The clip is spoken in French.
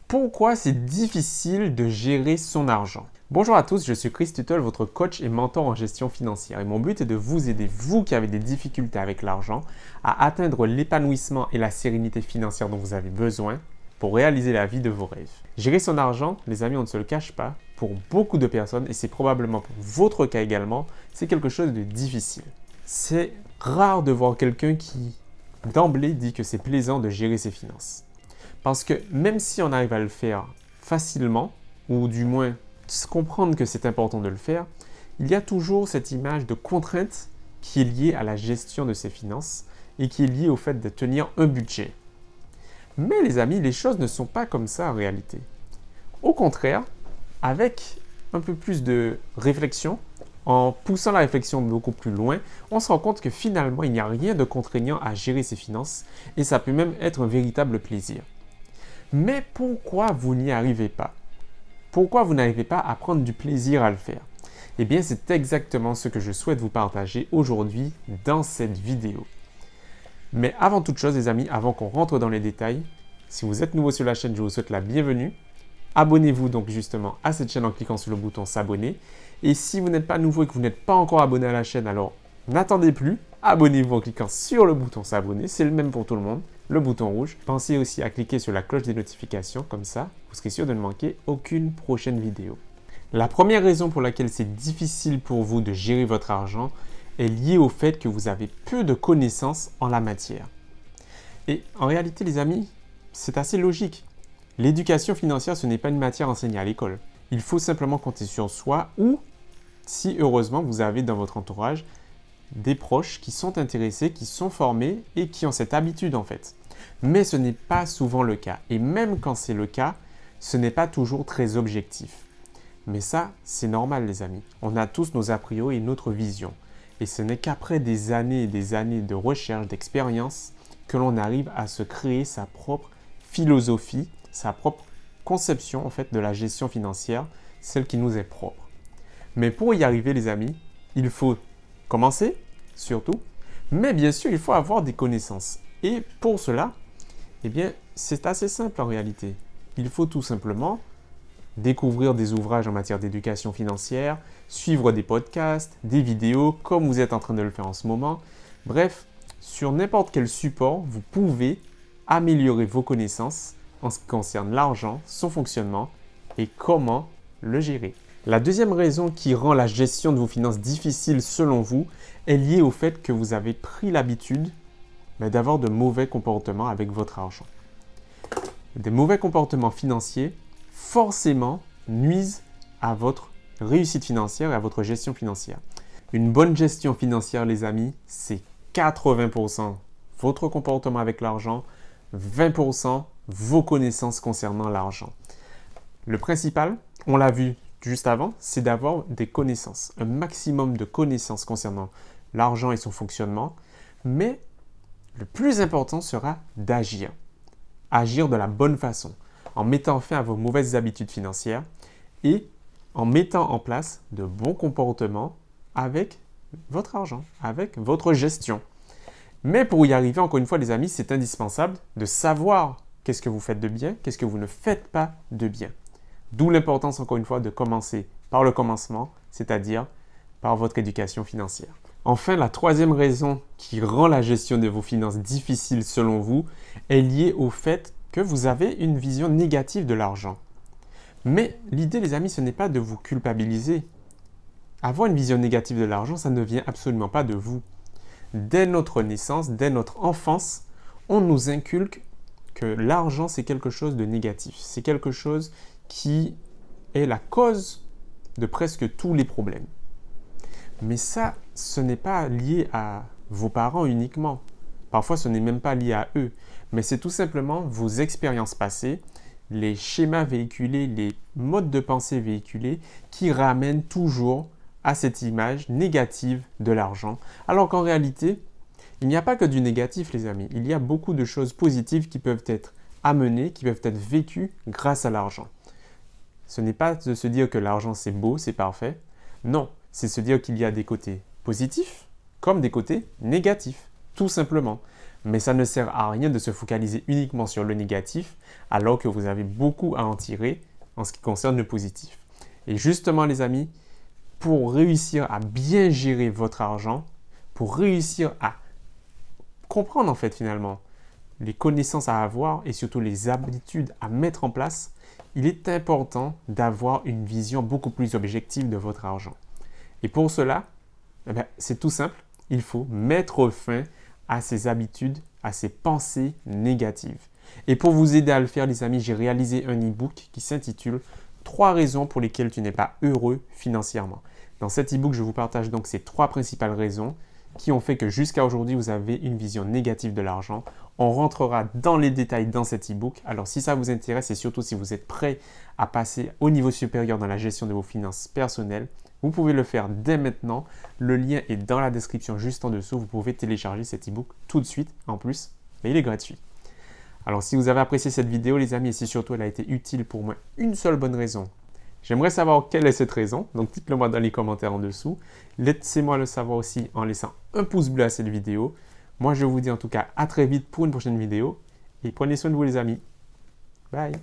Pourquoi c'est difficile de gérer son argent? Bonjour à tous, je suis Chris Tuttle, votre coach et mentor en gestion financière. Et mon but est de vous aider, vous qui avez des difficultés avec l'argent, à atteindre l'épanouissement et la sérénité financière dont vous avez besoin pour réaliser la vie de vos rêves. Gérer son argent, les amis, on ne se le cache pas, pour beaucoup de personnes, et c'est probablement pour votre cas également, c'est quelque chose de difficile. C'est rare de voir quelqu'un qui, d'emblée, dit que c'est plaisant de gérer ses finances. Parce que même si on arrive à le faire facilement, ou du moins comprendre que c'est important de le faire, il y a toujours cette image de contrainte qui est liée à la gestion de ses finances et qui est liée au fait de tenir un budget. Mais les amis, les choses ne sont pas comme ça en réalité. Au contraire, avec un peu plus de réflexion, en poussant la réflexion beaucoup plus loin, on se rend compte que finalement, il n'y a rien de contraignant à gérer ses finances et ça peut même être un véritable plaisir. Mais pourquoi vous n'y arrivez pas? Pourquoi vous n'arrivez pas à prendre du plaisir à le faire? Eh bien, c'est exactement ce que je souhaite vous partager aujourd'hui dans cette vidéo. Mais avant toute chose, les amis, avant qu'on rentre dans les détails, si vous êtes nouveau sur la chaîne, je vous souhaite la bienvenue. Abonnez-vous donc justement à cette chaîne en cliquant sur le bouton s'abonner. Et si vous n'êtes pas nouveau et que vous n'êtes pas encore abonné à la chaîne, alors n'attendez plus. Abonnez-vous en cliquant sur le bouton s'abonner, c'est le même pour tout le monde, le bouton rouge. Pensez aussi à cliquer sur la cloche des notifications, comme ça, vous serez sûr de ne manquer aucune prochaine vidéo. La première raison pour laquelle c'est difficile pour vous de gérer votre argent est liée au fait que vous avez peu de connaissances en la matière. Et en réalité, les amis, c'est assez logique. L'éducation financière, ce n'est pas une matière enseignée à l'école. Il faut simplement compter sur soi ou, si heureusement, vous avez dans votre entourage des proches qui sont intéressés, qui sont formés et qui ont cette habitude en fait. Mais ce n'est pas souvent le cas. Et même quand c'est le cas, ce n'est pas toujours très objectif. Mais ça, c'est normal les amis. On a tous nos a priori et notre vision. Et ce n'est qu'après des années et des années de recherche, d'expérience, que l'on arrive à se créer sa propre philosophie, sa propre conception en fait de la gestion financière, celle qui nous est propre. Mais pour y arriver les amis, il faut commencer, surtout, mais bien sûr, il faut avoir des connaissances. Et pour cela, eh bien, c'est assez simple en réalité. Il faut tout simplement découvrir des ouvrages en matière d'éducation financière, suivre des podcasts, des vidéos, comme vous êtes en train de le faire en ce moment. Bref, sur n'importe quel support, vous pouvez améliorer vos connaissances en ce qui concerne l'argent, son fonctionnement et comment le gérer. La deuxième raison qui rend la gestion de vos finances difficile selon vous est liée au fait que vous avez pris l'habitude d'avoir de mauvais comportements avec votre argent. Des mauvais comportements financiers forcément nuisent à votre réussite financière et à votre gestion financière. Une bonne gestion financière, les amis, c'est 80% votre comportement avec l'argent, 20% vos connaissances concernant l'argent. Le principal, on l'a vu juste avant, c'est d'avoir des connaissances, un maximum de connaissances concernant l'argent et son fonctionnement, mais le plus important sera d'agir. Agir de la bonne façon, en mettant fin à vos mauvaises habitudes financières et en mettant en place de bons comportements avec votre argent, avec votre gestion. Mais pour y arriver, encore une fois les amis, c'est indispensable de savoir qu'est-ce que vous faites de bien, qu'est-ce que vous ne faites pas de bien. D'où l'importance, encore une fois, de commencer par le commencement, c'est-à-dire par votre éducation financière. Enfin, la troisième raison qui rend la gestion de vos finances difficile selon vous est liée au fait que vous avez une vision négative de l'argent. Mais l'idée, les amis, ce n'est pas de vous culpabiliser. Avoir une vision négative de l'argent, ça ne vient absolument pas de vous. Dès notre naissance, dès notre enfance, on nous inculque que l'argent, c'est quelque chose de négatif. C'est quelque chose qui est la cause de presque tous les problèmes. Mais ça, ce n'est pas lié à vos parents uniquement. Parfois, ce n'est même pas lié à eux. Mais c'est tout simplement vos expériences passées, les schémas véhiculés, les modes de pensée véhiculés qui ramènent toujours à cette image négative de l'argent. Alors qu'en réalité, il n'y a pas que du négatif, les amis. Il y a beaucoup de choses positives qui peuvent être amenées, qui peuvent être vécues grâce à l'argent. Ce n'est pas de se dire que l'argent c'est beau, c'est parfait. Non, c'est se dire qu'il y a des côtés positifs comme des côtés négatifs, tout simplement. Mais ça ne sert à rien de se focaliser uniquement sur le négatif alors que vous avez beaucoup à en tirer en ce qui concerne le positif. Et justement les amis, pour réussir à bien gérer votre argent, pour réussir à comprendre en fait finalement les connaissances à avoir et surtout les habitudes à mettre en place, il est important d'avoir une vision beaucoup plus objective de votre argent. Et pour cela, c'est tout simple, il faut mettre fin à ces habitudes, à ces pensées négatives. Et pour vous aider à le faire, les amis, j'ai réalisé un e-book qui s'intitule « 3 raisons pour lesquelles tu n'es pas heureux financièrement ». Dans cet e-book, je vous partage donc ces 3 principales raisons qui ont fait que jusqu'à aujourd'hui, vous avez une vision négative de l'argent. On rentrera dans les détails dans cet e-book. Alors, si ça vous intéresse et surtout si vous êtes prêt à passer au niveau supérieur dans la gestion de vos finances personnelles, vous pouvez le faire dès maintenant. Le lien est dans la description juste en dessous. Vous pouvez télécharger cet e-book tout de suite. En plus, il est gratuit. Alors, si vous avez apprécié cette vidéo, les amis, et si surtout elle a été utile pour moi, une seule bonne raison, j'aimerais savoir quelle est cette raison. Donc, dites-le moi dans les commentaires en dessous. Laissez-moi le savoir aussi en laissant un pouce bleu à cette vidéo. Moi, je vous dis en tout cas à très vite pour une prochaine vidéo. Et prenez soin de vous, les amis. Bye!